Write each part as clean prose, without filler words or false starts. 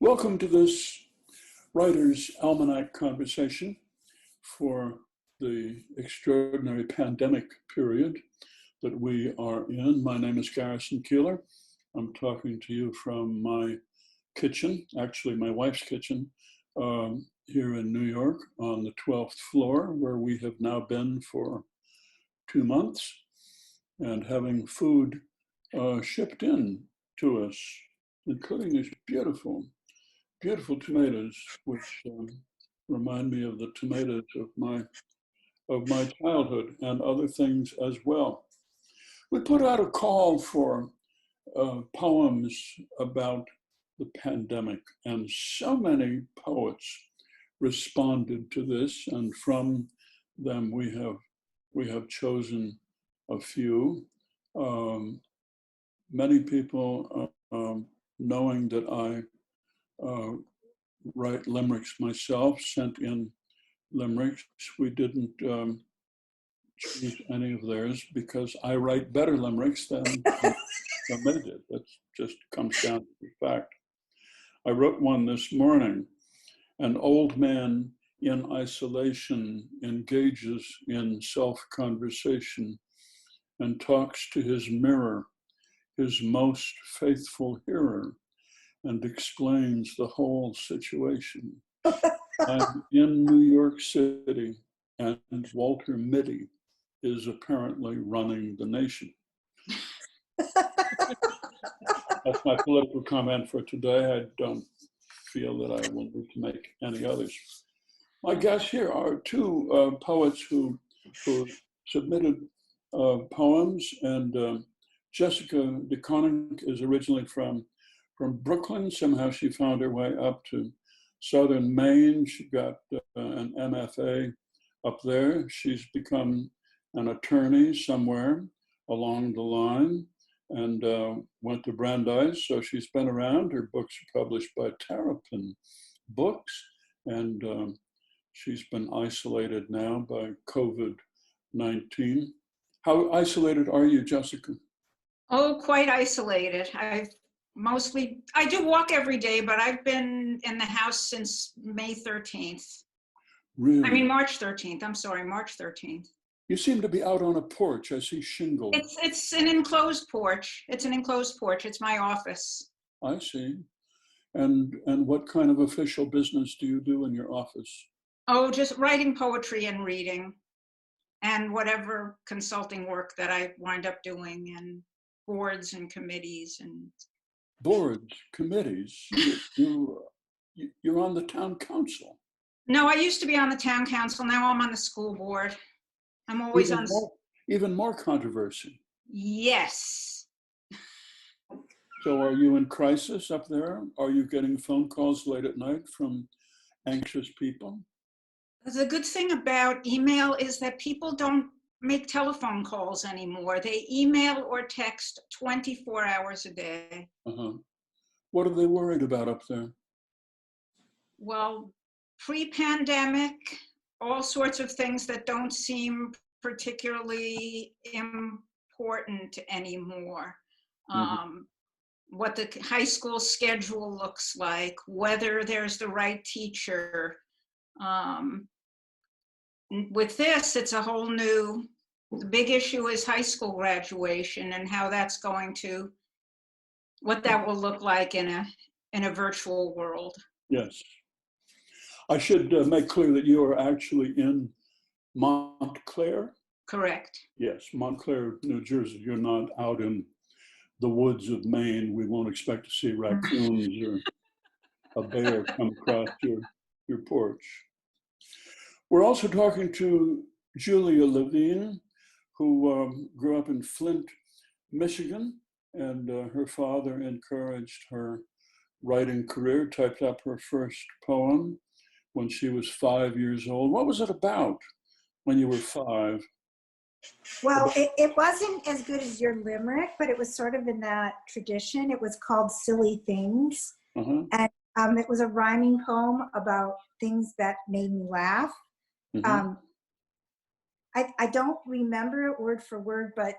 Welcome to this Writer's Almanac conversation for the extraordinary pandemic period that we are in. My name is Garrison. I'm talking to you from my kitchen, actually my wife's kitchen, here in New York on the 12th floor, where we have now been for 2 months and having food shipped in to us, including these beautiful tomatoes, which remind me of the tomatoes of my childhood and other things as well. We put out a call for poems about the pandemic, and so many poets responded to this, and from them we have chosen a few. Many people, knowing that I write limericks myself, sent in limericks. We didn't choose any of theirs because I write better limericks than they did. That just comes down to the fact. I wrote one this morning. An old man in isolation engages in self-conversation and talks to his mirror, his most faithful hearer, and explains the whole situation. I'm in New York City, and Walter Mitty is apparently running the nation. That's my political comment for today. I don't feel that I will need to make any others. My guests here are two poets who submitted poems, and Jessica de Koninck is originally from Brooklyn. Somehow she found her way up to southern Maine. She got an MFA up there. She's become an attorney somewhere along the line and went to Brandeis, so she's been around. Her books are published by Terrapin Books, and she's been isolated now by COVID-19. How isolated are you, Jessica? Oh, quite isolated. I do walk every day, but I've been in the house since May 13th. Really? I mean, March 13th. I'm sorry, March 13th. You seem to be out on a porch. I see shingle. It's an enclosed porch. It's an enclosed porch. It's my office. I see. And what kind of official business do you do in your office? Oh, just writing poetry and reading and whatever consulting work that I wind up doing, and boards and committees and boards, committees. You're on the town council. No, I used to be on the town council. Now I'm on the school board. I'm always even more controversy. Yes. So are you in crisis up there? Are you getting phone calls late at night from anxious people? The good thing about email is that people don't make telephone calls anymore. They email or text 24 hours a day. What are they worried about up there? Well, pre-pandemic, all sorts of things that don't seem particularly important anymore. What the high school schedule looks like, whether there's the right teacher. With this, it's a whole new, the big issue is high school graduation and how that's going to, what that will look like in a virtual world. Yes. I should make clear that you are actually in Montclair? Correct. Yes, Montclair, New Jersey. You're not out in the woods of Maine. We won't expect to see raccoons or a bear come across your porch. We're also talking to Gillian Levine, who grew up in Flint, Michigan, and her father encouraged her writing career, typed up her first poem when she was 5 years old. What was it about when you were 5? Well, it wasn't as good as your limerick, but it was sort of in that tradition. It was called Silly Things. And it was a rhyming poem about things that made me laugh. I don't remember it word for word, but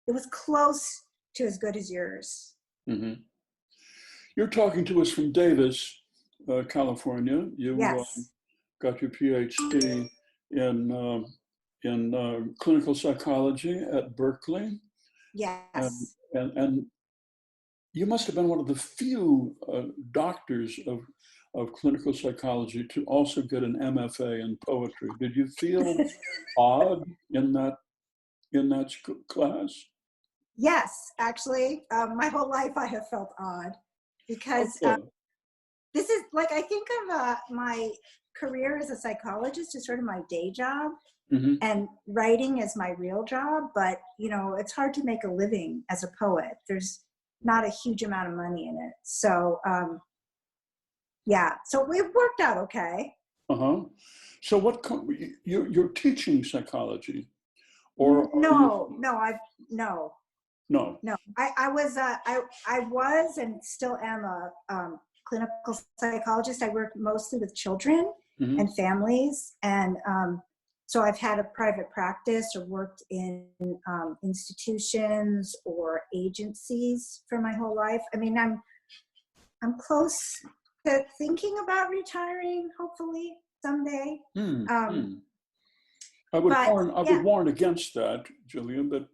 it was close to as good as yours. You're talking to us from Davis, California. You Yes. got your PhD in clinical psychology at Berkeley, Yes. and you must have been one of the few doctors of clinical psychology to also get an MFA in poetry. Did you feel odd in that class? Yes, actually, my whole life I have felt odd because Okay. this is like, I think of my career as a psychologist as sort of my day job, Mm-hmm. and writing is my real job. But, you know, it's hard to make a living as a poet. There's not a huge amount of money in it. So, yeah, so it worked out okay. Uh-huh. So you're teaching psychology, or are No, you? no. No. No, I was and still am a clinical psychologist. I work mostly with children Mm-hmm. and families, and so I've had a private practice or worked in institutions or agencies for my whole life. I mean, I'm close to thinking about retiring, hopefully someday. Mm-hmm. I would But yeah, warn against that, Gillian, but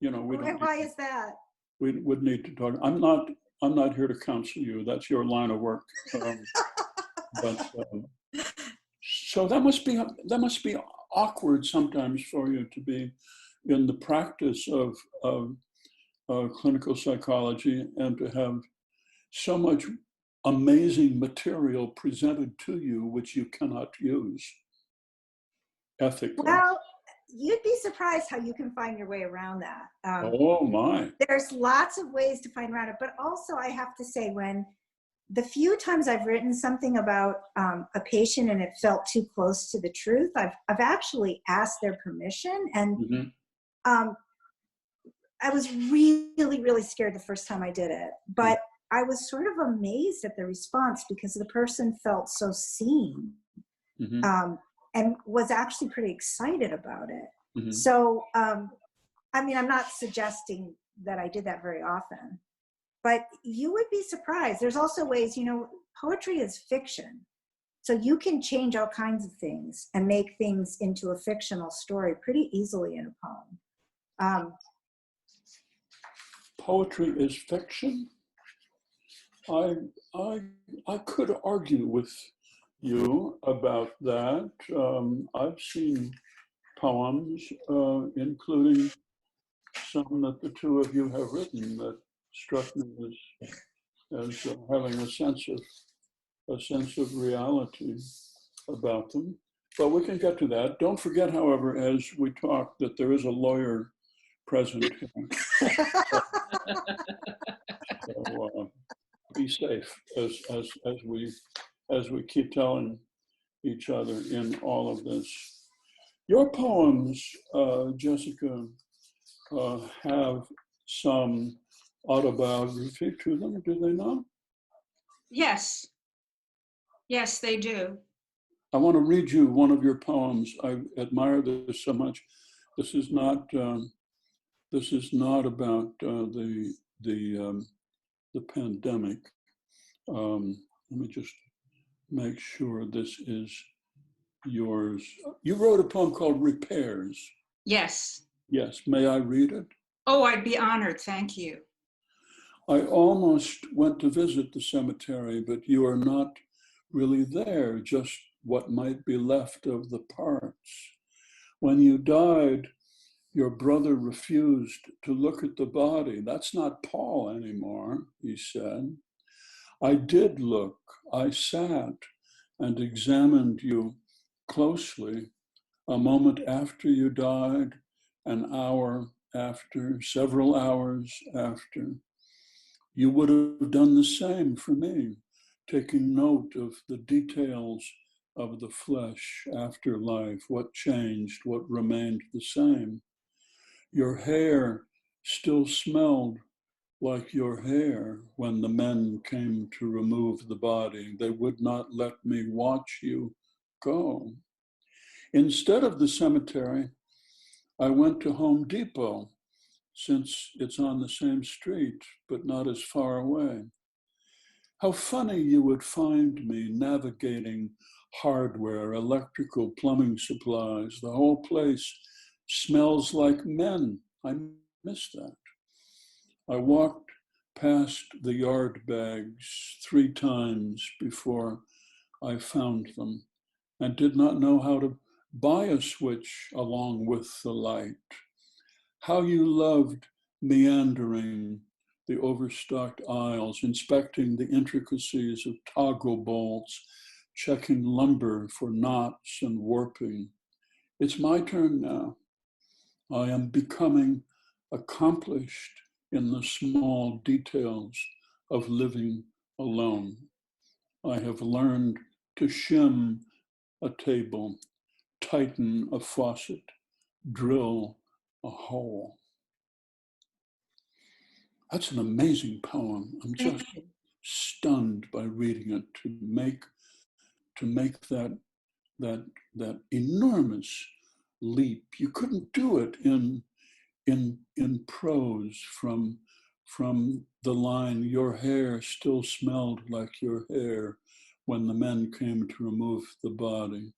you know, why is that? we would need to talk. I'm not here to counsel you. That's your line of work. But so that must be awkward sometimes for you to be in the practice of clinical psychology and to have so much amazing material presented to you which you cannot use ethically. Well, you'd be surprised how you can find your way around that. Oh my. There's lots of ways to find around it, but also I have to say, when the few times I've written something about a patient and it felt too close to the truth, I've actually asked their permission, and Mm-hmm. I was really, really scared the first time I did it, but I was sort of amazed at the response because the person felt so seen. Mm-hmm. And was actually pretty excited about it. Mm-hmm. So, I mean, I'm not suggesting that I did that very often, but you would be surprised. There's also ways, you know, poetry is fiction. So you can change all kinds of things and make things into a fictional story pretty easily in a poem. Poetry is fiction. I could argue with you about that. I've seen poems, including some that the two of you have written, that struck me as having a sense of reality about them. But we can get to that. Don't forget, however, as we talk, that there is a lawyer present here. So be safe as we keep telling each other in all of this. Your poems, Jessica, have some autobiography to them, do they not? Yes. Yes, they do. I want to read you one of your poems. I admire this so much. This is not about the pandemic. Let me just make sure this is yours. You wrote a poem called Repairs. Yes. Yes, may I read it? Oh, I'd be honored. Thank you. I almost went to visit the cemetery, but you are not really there, just what might be left of the parts. When you died, your brother refused to look at the body. That's not Paul anymore, he said. I did look. I sat and examined you closely a moment after you died, an hour after, several hours after. You would have done the same for me, taking note of the details of the flesh after life, what changed, what remained the same. Your hair still smelled like your hair when the men came to remove the body. They would not let me watch you go. Instead of the cemetery, I went to Home Depot, since it's on the same street, but not as far away. How funny you would find me navigating hardware, electrical, plumbing supplies. The whole place smells like men. I miss that. I walked past the yard bags 3 times before I found them and did not know how to buy a switch along with the light. How you loved meandering the overstocked aisles, inspecting the intricacies of toggle bolts, checking lumber for knots and warping. It's my turn now. I am becoming accomplished in the small details of living alone. I have learned to shim a table, tighten a faucet, drill a hole. That's an amazing poem. I'm just stunned by reading it to make that enormous leap. You couldn't do it in prose from the line, your hair still smelled like your hair when the men came to remove the body.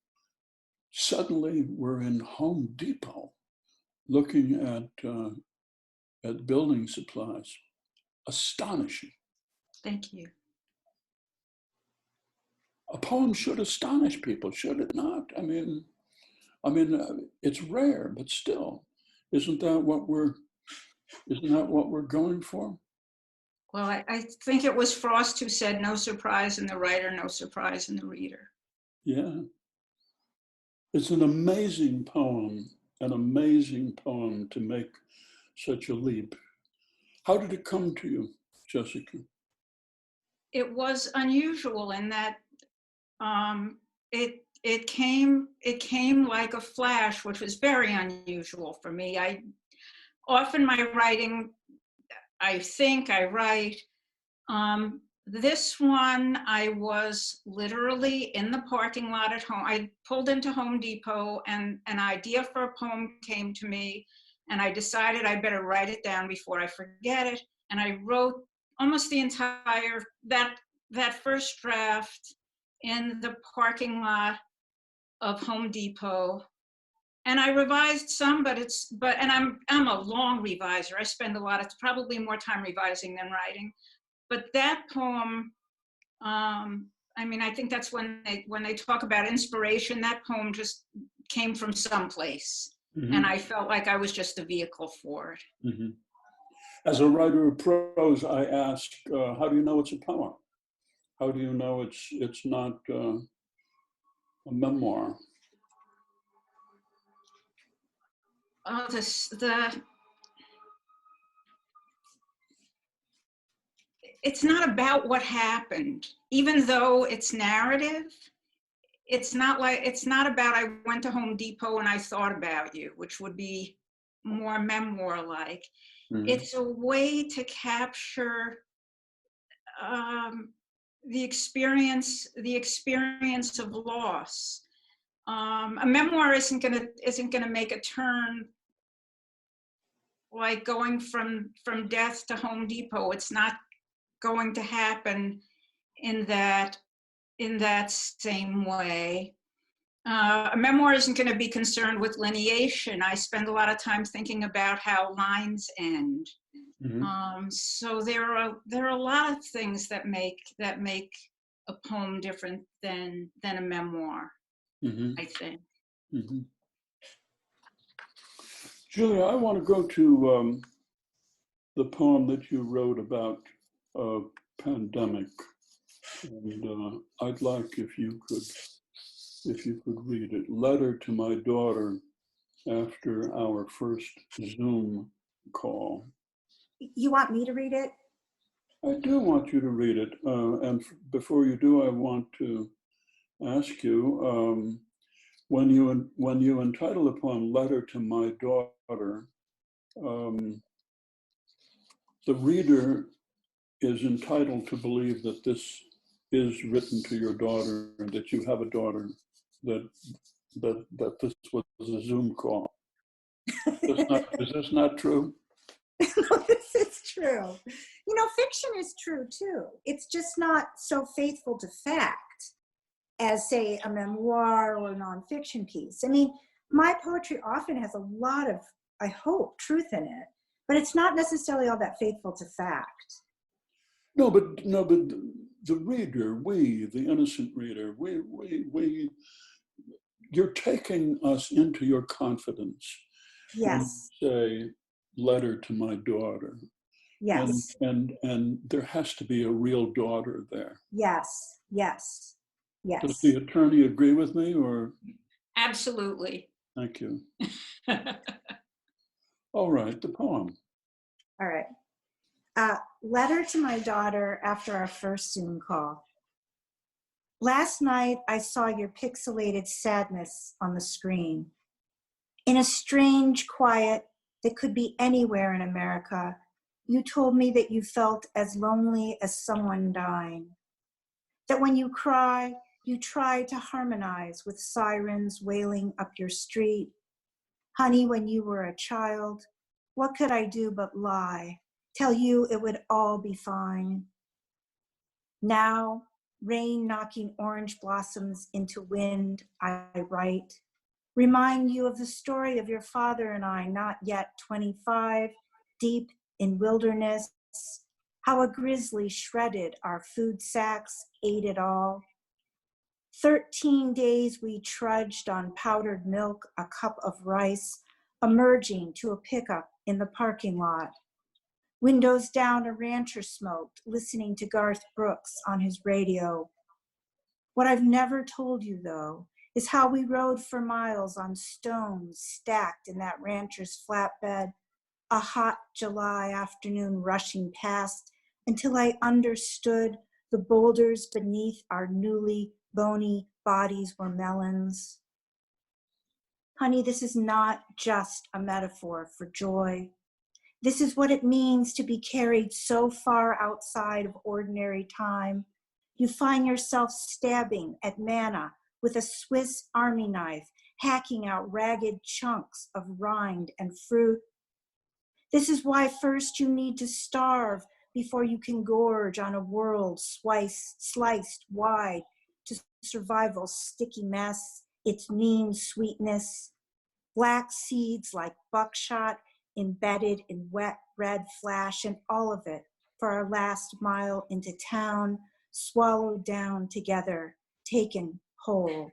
Suddenly we're in Home Depot looking at building supplies. Astonishing. Thank you. A poem should astonish people, should it not? I mean, it's rare, but still, isn't that what we're going for? Well, I think it was Frost who said, no surprise in the writer, no surprise in the reader. Yeah. It's an amazing poem to make such a leap. How did it come to you, Jessica? It was unusual in that it came like a flash, which was very unusual for me. Often my writing, I write. This one, I was literally in the parking lot at home. I pulled into Home Depot and an idea for a poem came to me, and I decided I better write it down before I forget it. And I wrote almost the entire, that first draft in the parking lot of Home Depot. And I revised some, and I'm a long reviser. I spend probably more time revising than writing. But that poem, I think that's when they talk about inspiration, that poem just came from someplace. Mm-hmm. And I felt like I was just the vehicle for it. Mm-hmm. As a writer of prose, I ask, how do you know it's a poem? How do you know it's not a memoir? It's not about what happened, even though it's narrative. It's not about I went to Home Depot and I thought about you, which would be more memoir-like. Mm-hmm. It's a way to capture the experience of loss. A memoir isn't gonna make a turn like going from death to Home Depot. It's not going to happen in that same way. A memoir isn't going to be concerned with lineation. I spend a lot of time thinking about how lines end. Mm-hmm. So there are a lot of things that make a poem different than a memoir. Mm-hmm. I think. Mm-hmm. Julia, I want to go to the poem that you wrote about pandemic, and I'd like if you could read it. Letter to my daughter after our first Zoom call. You want me to read it? I do want you to read it, and before you do, I want to ask you, when you entitle the poem "Letter to My Daughter," the reader is entitled to believe that this is written to your daughter and that you have a daughter, that this was a Zoom call. Is this not true? This is true. You know, fiction is true too. It's just not so faithful to fact as, say, a memoir or a nonfiction piece. I mean, my poetry often has a lot of, I hope, truth in it, but it's not necessarily all that faithful to fact. No, but the reader, the innocent reader, you're taking us into your confidence. Yes. When you say, letter to my daughter. Yes. And there has to be a real daughter there. Yes. Yes. Yes. Does the attorney agree with me, or? Absolutely. Thank you. All right, the poem. All right. Letter to my daughter after our first Zoom call. Last night, I saw your pixelated sadness on the screen. In a strange quiet that could be anywhere in America, you told me that you felt as lonely as someone dying. That when you cry, you try to harmonize with sirens wailing up your street. Honey, when you were a child, what could I do but lie? Tell you it would all be fine. Now, rain knocking orange blossoms into wind, I write. Remind you of the story of your father and I, not yet 25, deep in wilderness. How a grizzly shredded our food sacks, ate it all. 13 days we trudged on powdered milk, a cup of rice, emerging to a pickup in the parking lot. Windows down, a rancher smoked, listening to Garth Brooks on his radio. What I've never told you, though, is how we rode for miles on stones stacked in that rancher's flatbed, a hot July afternoon rushing past until I understood the boulders beneath our newly bony bodies were melons. Honey, this is not just a metaphor for joy. This is what it means to be carried so far outside of ordinary time. You find yourself stabbing at manna with a Swiss Army knife, hacking out ragged chunks of rind and fruit. This is why first you need to starve before you can gorge on a world sliced wide to survival's sticky mess, its mean sweetness. Black seeds like buckshot embedded in wet red flash, and all of it for our last mile into town, swallowed down together, taken whole.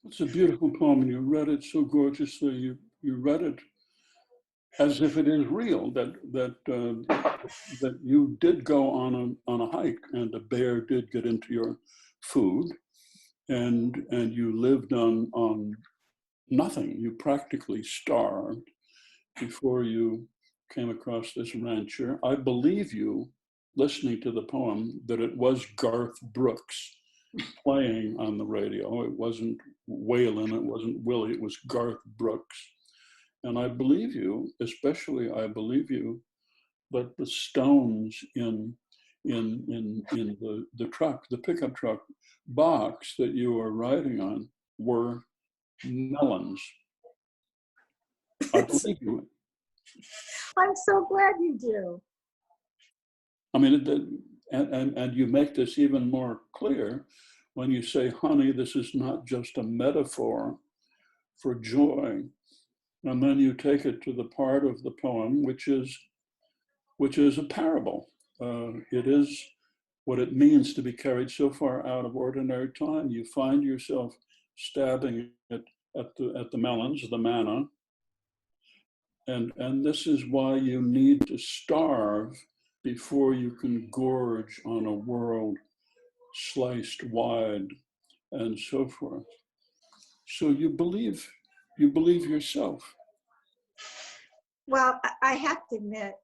It's a beautiful poem, and you read it so gorgeously. You read it as if it is real, that you did go on a hike, and a bear did get into your food, and you lived on nothing. You practically starved before you came across this rancher. I believe you, listening to the poem, that it was Garth Brooks playing on the radio. It wasn't Waylon, it wasn't Willie, it was Garth Brooks. And I believe you, especially I believe you, that the stones in the truck, the pickup truck box that you were riding on were melons. I believe you. I'm so glad you do. I mean, and you make this even more clear when you say, honey, this is not just a metaphor for joy. And then you take it to the part of the poem, which is a parable. It is what it means to be carried so far out of ordinary time. You find yourself stabbing it at the melons, the manna. And this is why you need to starve before you can gorge on a world sliced wide and so forth. So you believe yourself. Well, I have to admit,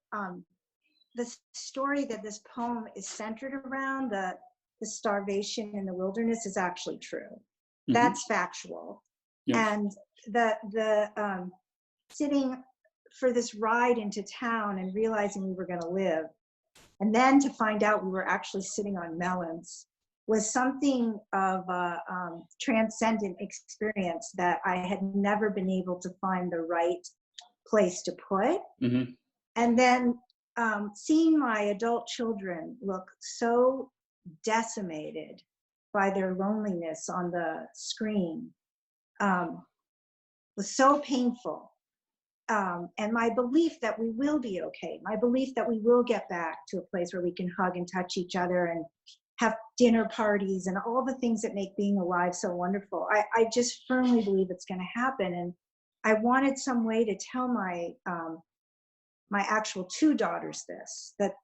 the story that this poem is centered around, the starvation in the wilderness, is actually true. Mm-hmm. That's factual. Yes. And the sitting for this ride into town and realizing we were going to live, and then to find out we were actually sitting on melons, was something of a transcendent experience that I had never been able to find the right place to put. Mm-hmm. And then seeing my adult children look so decimated by their loneliness on the screen was so painful. And my belief that we will be okay, my belief that we will get back to a place where we can hug and touch each other and have dinner parties and all the things that make being alive so wonderful. I just firmly believe it's going to happen. And I wanted some way to tell my my actual two daughters this, that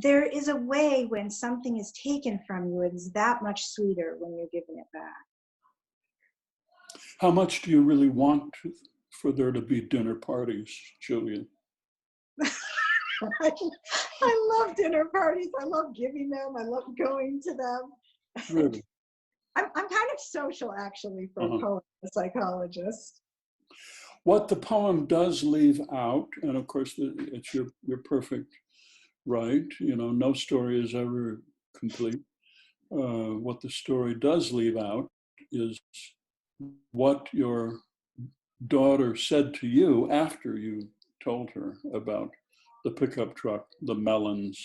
there is a way when something is taken from you, it's that much sweeter when you're given it back. How much do you really want for there to be dinner parties, Gillian? I love dinner parties. I love giving them. I love going to them. Really? I'm kind of social, actually, for a poet, a psychologist. What the poem does leave out, and of course it's your perfect right, you know, no story is ever complete. What the story does leave out is what your daughter said to you after you told her about the pickup truck, the melons,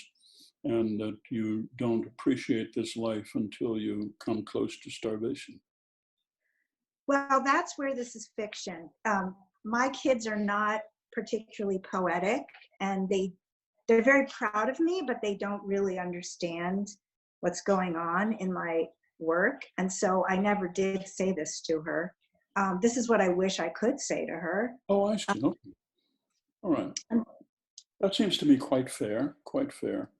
and that you don't appreciate this life until you come close to starvation. Well, that's where this is fiction. My kids are not particularly poetic, and they're very proud of me, but they don't really understand what's going on in my work. And so I never did say this to her. This is what I wish I could say to her. Oh, I see. Okay. All right. That seems to me quite fair, quite fair.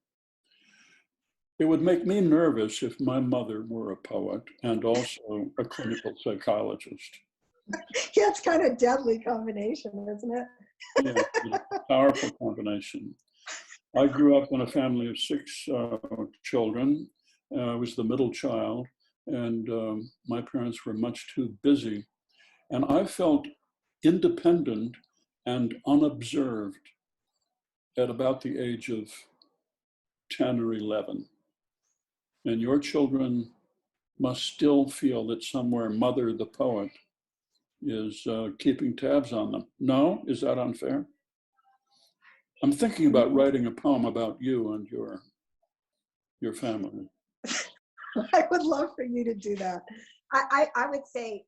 It would make me nervous if my mother were a poet and also a clinical psychologist. Yeah, it's kind of a deadly combination, isn't it? Yeah, it's a powerful combination. I grew up in a family of 6 children. I was the middle child, and my parents were much too busy. And I felt independent and unobserved at about the age of 10 or 11. And your children must still feel that somewhere Mother, the poet, is keeping tabs on them. No? Is that unfair? I'm thinking about writing a poem about you and your family. I would love for you to do that. I would say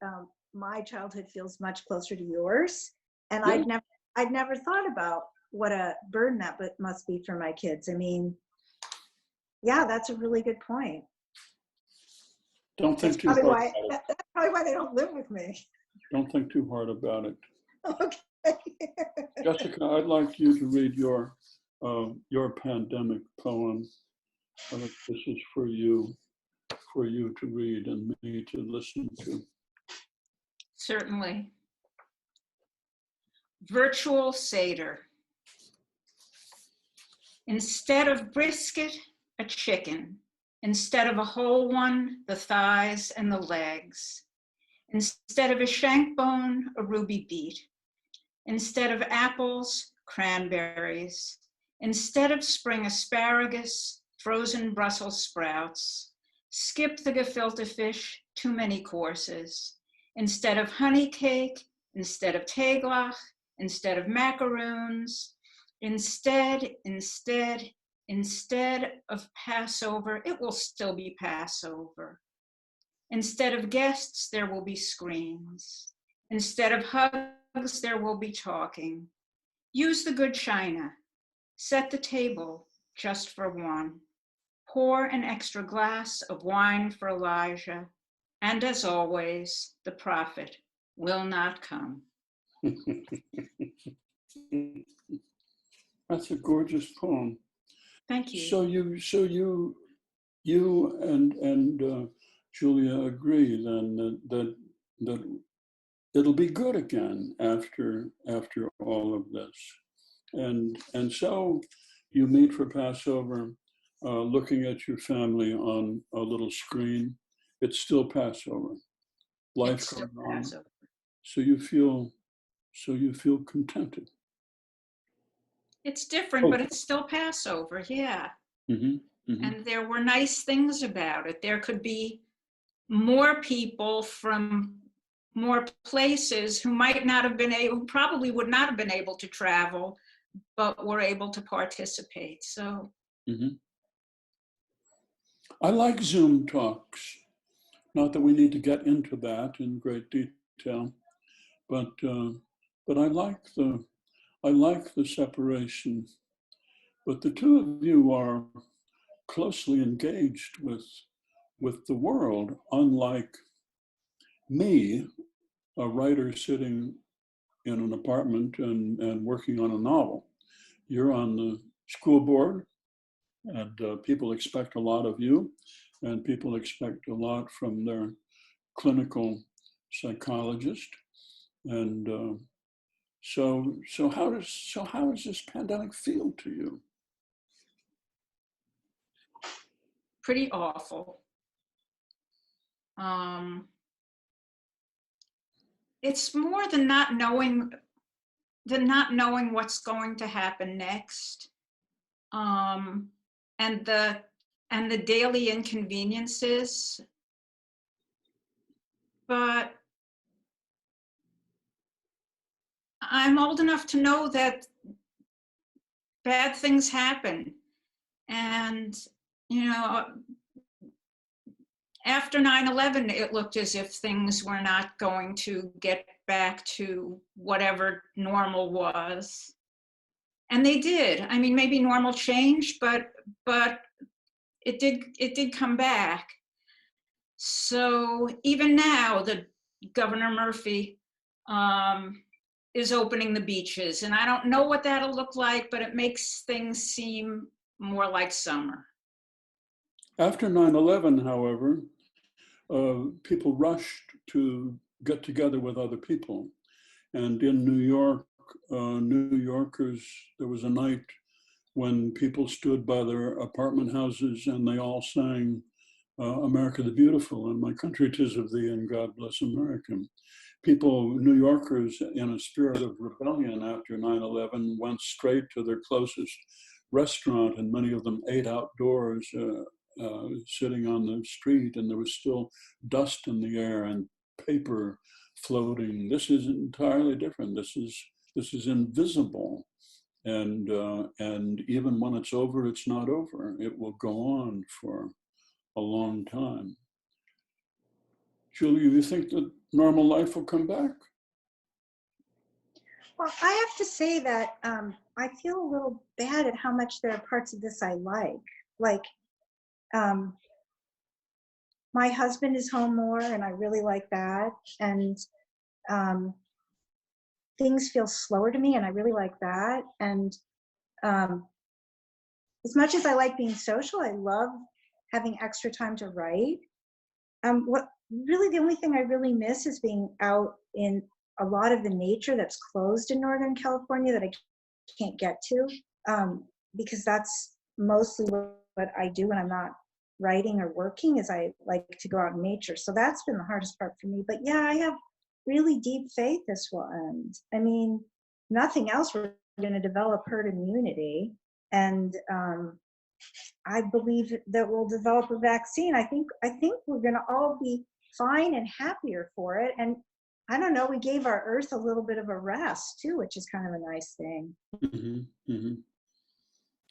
my childhood feels much closer to yours, and yeah. I'd never thought about what a burden that must be for my kids. I mean, yeah, that's a really good point. Don't think too hard about it. That's probably why they don't live with me. Don't think too hard about it. Okay. Jessica, I'd like you to read your pandemic poem. This is for you to read and me to listen to. Certainly. Virtual Seder. Instead of brisket, a chicken. Instead of a whole one, the thighs and the legs. Instead of a shank bone, a ruby beet. Instead of apples, cranberries. Instead of spring asparagus, frozen Brussels sprouts. Skip the gefilte fish, too many courses. Instead of honey cake, instead of teglach, instead of macaroons. Instead of Passover, it will still be Passover. Instead of guests, there will be screens. Instead of hugs, there will be talking. Use the good china. Set the table just for one. Pour an extra glass of wine for Elijah. And as always, the prophet will not come. That's a gorgeous poem. Thank you. So you and Julia agree then that it'll be good again after all of this, and so you meet for Passover, looking at your family on a little screen. It's still Passover. Life goes on. So you feel contented. It's different, but it's still Passover, yeah. Mm-hmm, mm-hmm. And there were nice things about it. There could be more people from more places who might not have been able, probably would not have been able to travel, but were able to participate. So. Mm-hmm. I like Zoom talks. Not that we need to get into that in great detail, but I like the separation. But the two of you are closely engaged with the world, unlike me, a writer sitting in an apartment and working on a novel. You're on the school board, and people expect a lot of you, and people expect a lot from their clinical psychologist. And so how does this pandemic feel to you? Pretty awful. It's more than not knowing what's going to happen next, and the daily inconveniences. But I'm old enough to know that bad things happen, and after 9/11, it looked as if things were not going to get back to whatever normal was. And they did. I mean, maybe normal changed, but it did come back. So even now, the Governor Murphy is opening the beaches. And I don't know what that'll look like, but it makes things seem more like summer. After 9/11, however, people rushed to get together with other people. And in New York, New Yorkers, there was a night when people stood by their apartment houses and they all sang America the Beautiful, and my country 'tis of thee, and God bless America. People, New Yorkers, in a spirit of rebellion after 9/11, went straight to their closest restaurant, and many of them ate outdoors, sitting on the street, and there was still dust in the air and paper floating. This is entirely different. This is invisible, and even when it's over, it's not over. It will go on for a long time. Julia, you think that normal life will come back? Well, I have to say that I feel a little bad at how much there are parts of this I like. Like, my husband is home more, and I really like that. And things feel slower to me, and I really like that. And as much as I like being social, I love having extra time to write. What really, the only thing I really miss is being out in a lot of the nature that's closed in Northern California that I can't get to, because that's mostly what I do when I'm not writing or working, is I like to go out in nature. So that's been the hardest part for me. But yeah, I have really deep faith this will end. I mean, nothing else, we're going to develop herd immunity. And I believe that we'll develop a vaccine. I think we're going to all be fine and happier for it. And I don't know, we gave our earth a little bit of a rest too, which is kind of a nice thing. Mm-hmm, mm-hmm.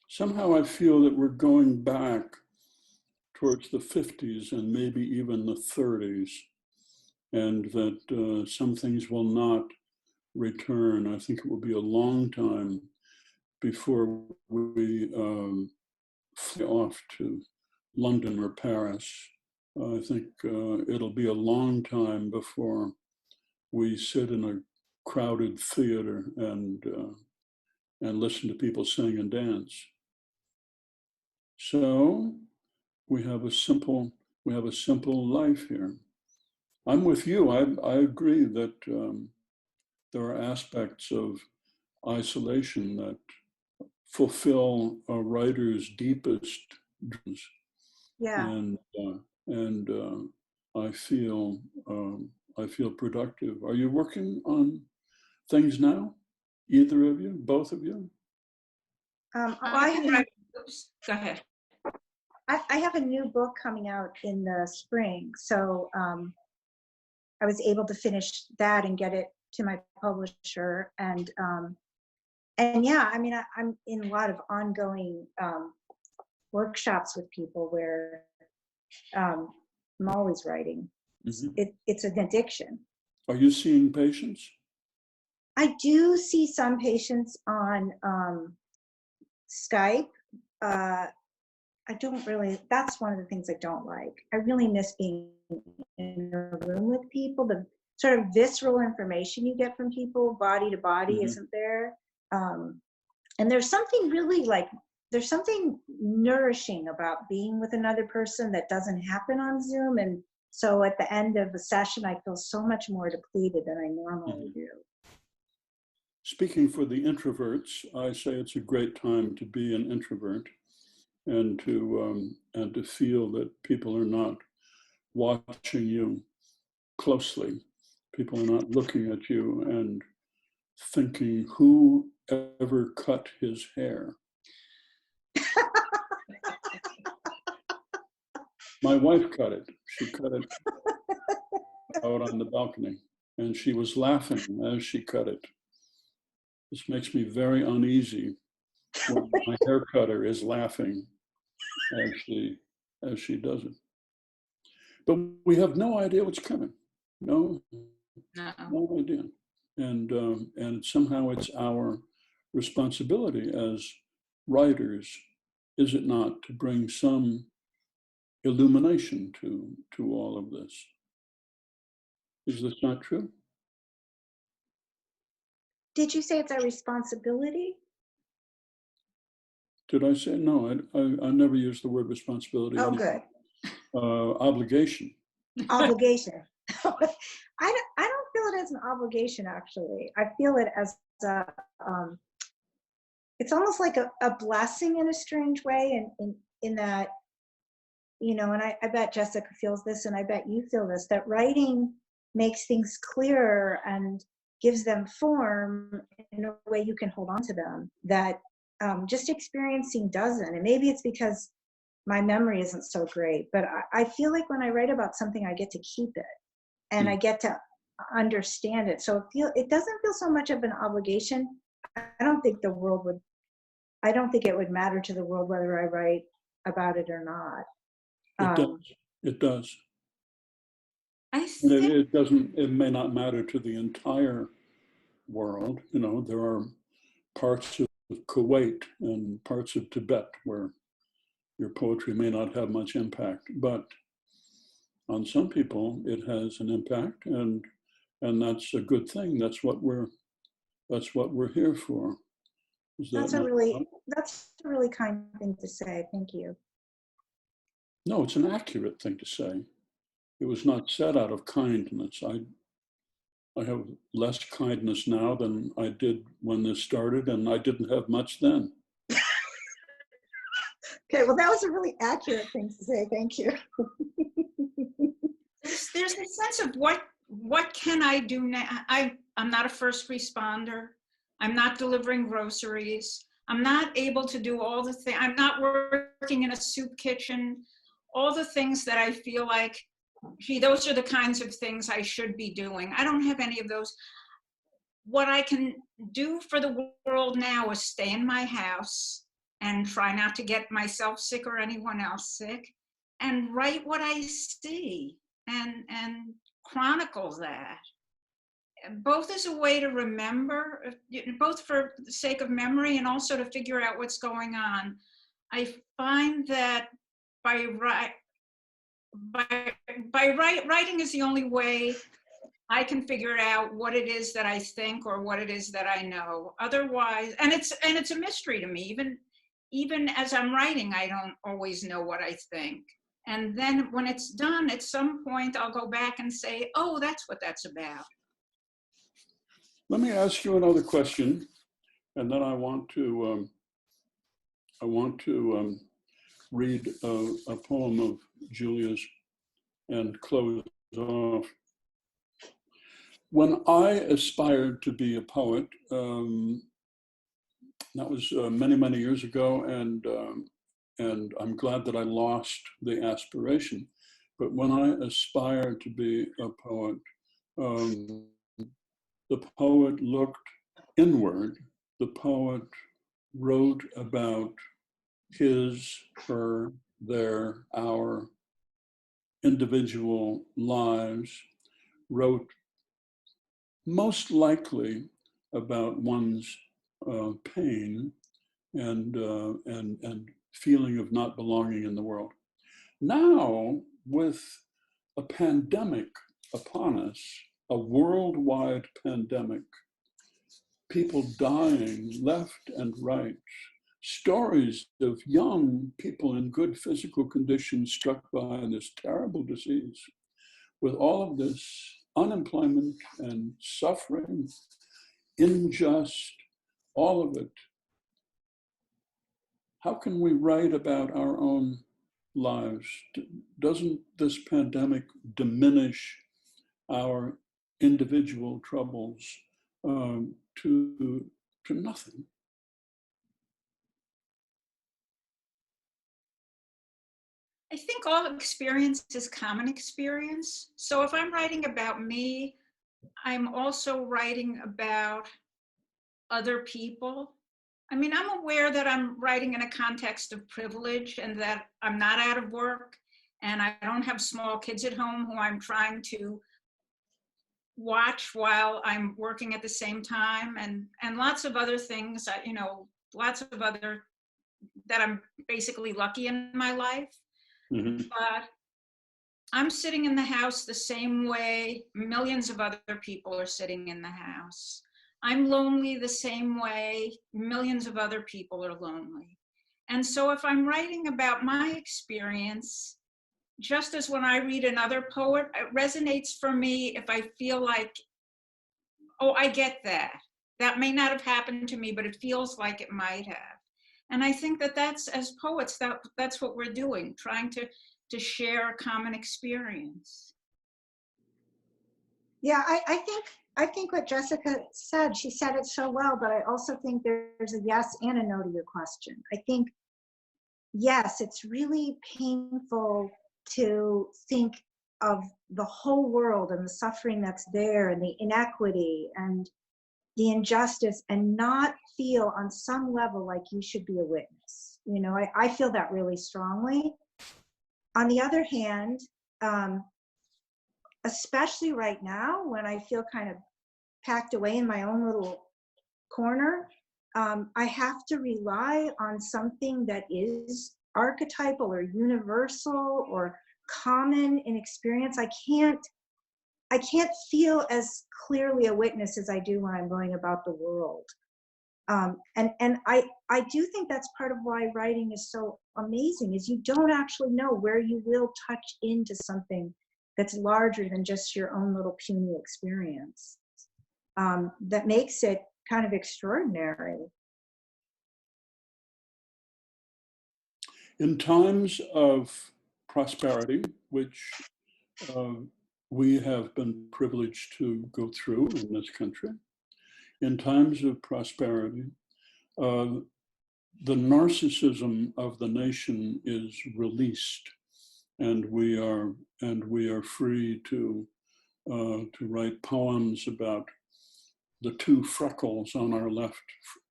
Somehow I feel that we're going back towards the 50s and maybe even the 30s, and that some things will not return. I think it will be a long time before we fly off to London or Paris. I think it'll be a long time before we sit in a crowded theater and listen to people sing and dance. So we have a simple life here. I'm with you. I agree that there are aspects of isolation that fulfill a writer's deepest dreams. Yeah. And I feel productive. Are you working on things now? Either of you? Both of you? Go ahead. I have a new book coming out in the spring, so I was able to finish that and get it to my publisher. And yeah, I mean, I'm in a lot of ongoing workshops with people where I'm always writing. It's an addiction. Are you seeing patients? I do see some patients on Skype. I don't really, that's one of the things I don't like. I really miss being in a room with people. The sort of visceral information you get from people, body to body, isn't there. And there's something really like, there's something nourishing about being with another person that doesn't happen on Zoom. And so at the end of a session, I feel so much more depleted than I normally do. Speaking for the introverts, I say it's a great time to be an introvert and to feel that people are not watching you closely. People are not looking at you and thinking, who ever cut his hair? My wife cut it. She cut it out on the balcony, and she was laughing as she cut it. This makes me very uneasy when my hair cutter is laughing as she does it. But we have no idea what's coming. No idea. And somehow it's our responsibility as writers, is it not, to bring some illumination to all of this? Is this not true? Did you say it's our responsibility? Did I say no? I never used the word responsibility. Oh, good. Obligation. Obligation. I don't feel it as an obligation, actually. I feel it as a, it's almost like a blessing in a strange way, in that, you know, and I bet Jessica feels this, and I bet you feel this, that writing makes things clearer and gives them form in a way you can hold on to them, that just experiencing doesn't. And maybe it's because my memory isn't so great, but I feel like when I write about something, I get to keep it and I get to understand it. So it doesn't feel so much of an obligation. I don't think it would matter to the world whether I write about it or not. It does. I think It may not matter to the entire world. You know, there are parts of Kuwait and parts of Tibet where your poetry may not have much impact, but on some people it has an impact, and that's a good thing. That's what we're here for. That's a really kind thing to say. Thank you. No, it's an accurate thing to say. It was not said out of kindness. I have less kindness now than I did when this started, and I didn't have much then. Okay, well, that was a really accurate thing to say. Thank you. There's a sense of what can I do now? I'm not a first responder. I'm not delivering groceries. I'm not able to do all the things. I'm not working in a soup kitchen. All the things that I feel like, gee, those are the kinds of things I should be doing. I don't have any of those. What I can do for the world now is stay in my house and try not to get myself sick or anyone else sick, and write what I see and chronicle that. Both as a way to remember, both for the sake of memory and also to figure out what's going on. I find that writing is the only way I can figure out what it is that I think or what it is that I know. Otherwise, and it's a mystery to me. Even as I'm writing, I don't always know what I think. And then when it's done, at some point, I'll go back and say, oh, that's what that's about. Let me ask you another question, and then I want to read a poem of Julia's and close off. When I aspired to be a poet, that was many, many years ago, and I'm glad that I lost the aspiration. But when I aspired to be a poet, Um, the poet looked inward. The poet wrote about his, her, their, our individual lives, wrote most likely about one's pain and feeling of not belonging in the world. Now, with a pandemic upon us, a worldwide pandemic, people dying left and right, stories of young people in good physical condition struck by this terrible disease, with all of this unemployment and suffering, unjust, all of it. How can we write about our own lives? Doesn't this pandemic diminish our individual troubles to nothing? I think all experience is common experience. So if I'm writing about me, I'm also writing about other people. I mean, I'm aware that I'm writing in a context of privilege and that I'm not out of work and I don't have small kids at home who I'm trying to watch while I'm working at the same time, and lots of other things, lots of other, that I'm basically lucky in my life. Mm-hmm. But I'm sitting in the house the same way millions of other people are sitting in the house. I'm lonely the same way millions of other people are lonely. And so if I'm writing about my experience, just as when I read another poet, it resonates for me if I feel like, oh, I get that. That may not have happened to me, but it feels like it might have. And I think that that's, as poets, that's what we're doing, trying to share a common experience. Yeah, I think what Jessica said, she said it so well, but I also think there's a yes and a no to your question. I think, yes, it's really painful to think of the whole world and the suffering that's there and the inequity and the injustice and not feel on some level like you should be a witness. You know, I feel that really strongly. On the other hand, especially right now when I feel kind of packed away in my own little corner, I have to rely on something that is archetypal or universal or common in experience. I can't feel as clearly a witness as I do when I'm going about the world. And I do think that's part of why writing is so amazing, is you don't actually know where you will touch into something that's larger than just your own little puny experience. That makes it kind of extraordinary. In times of prosperity, which we have been privileged to go through in this country, in times of prosperity, the narcissism of the nation is released, and we are free to write poems about the two freckles on our left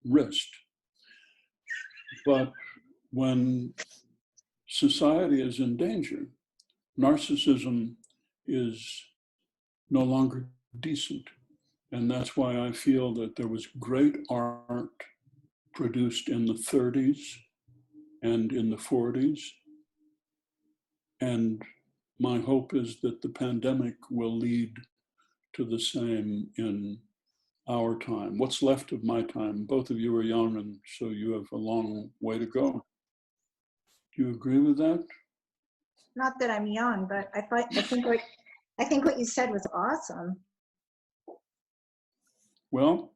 wrist. But when society is in danger, narcissism is no longer decent. And that's why I feel that there was great art produced in the 30s and in the 40s. And my hope is that the pandemic will lead to the same in our time. What's left of my time? Both of you are young, and so you have a long way to go. Do you agree with that? Not that I'm young, but I think what you said was awesome. Well,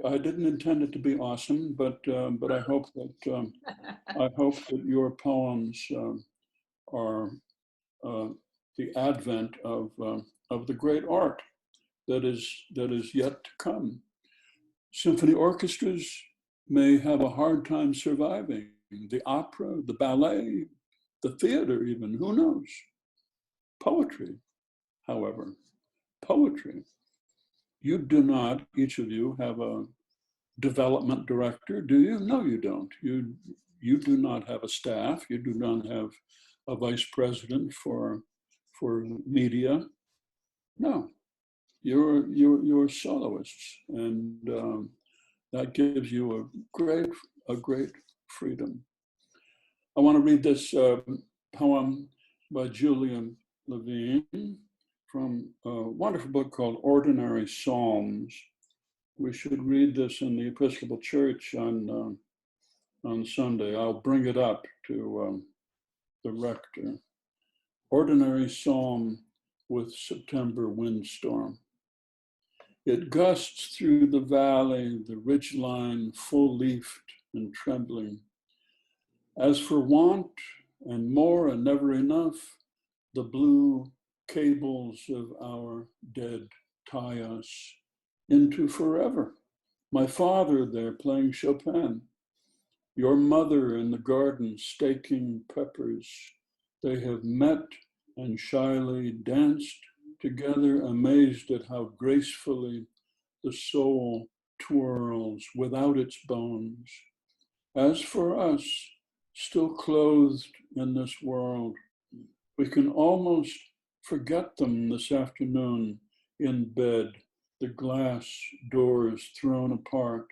I didn't intend it to be awesome, but I hope that your poems are the advent of the great art that is yet to come. Symphony orchestras may have a hard time surviving. The opera, the ballet, the theater even, who knows? Poetry, however, poetry. You do not, each of you, have a development director, do you? No, you don't. You do not have a staff. You do not have a vice president for media. No, you're soloists, and that gives you a great freedom. I want to read this poem by Gillian Levine from a wonderful book called Ordinary Psalms. We should read this in the Episcopal Church on Sunday. I'll bring it up to the rector. Ordinary Psalm with September windstorm. It gusts through the valley, the ridgeline full-leafed and trembling. As for want and more and never enough, the blue cables of our dead tie us into forever. My father there playing Chopin, your mother in the garden staking peppers. They have met and shyly danced together, amazed at how gracefully the soul twirls without its bones. As for us, still clothed in this world, we can almost forget them this afternoon in bed, the glass doors thrown apart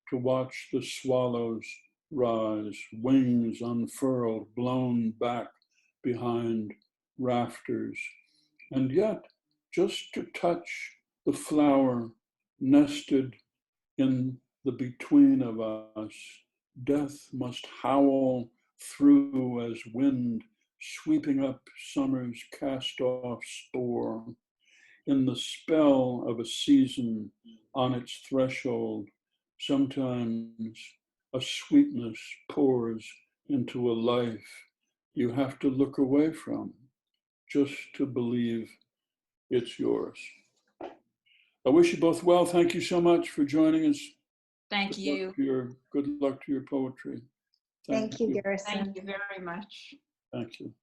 to watch the swallows rise, wings unfurled, blown back behind rafters. And yet, just to touch the flower nested in the between of us, death must howl through as wind sweeping up summer's cast-off spore. In the spell of a season on its threshold, sometimes a sweetness pours into a life you have to look away from just to believe it's yours. I wish you both well. Thank you so much for joining us. Thank you. Good luck to your poetry. Thank you, Garrison. Thank you very much. Thank you.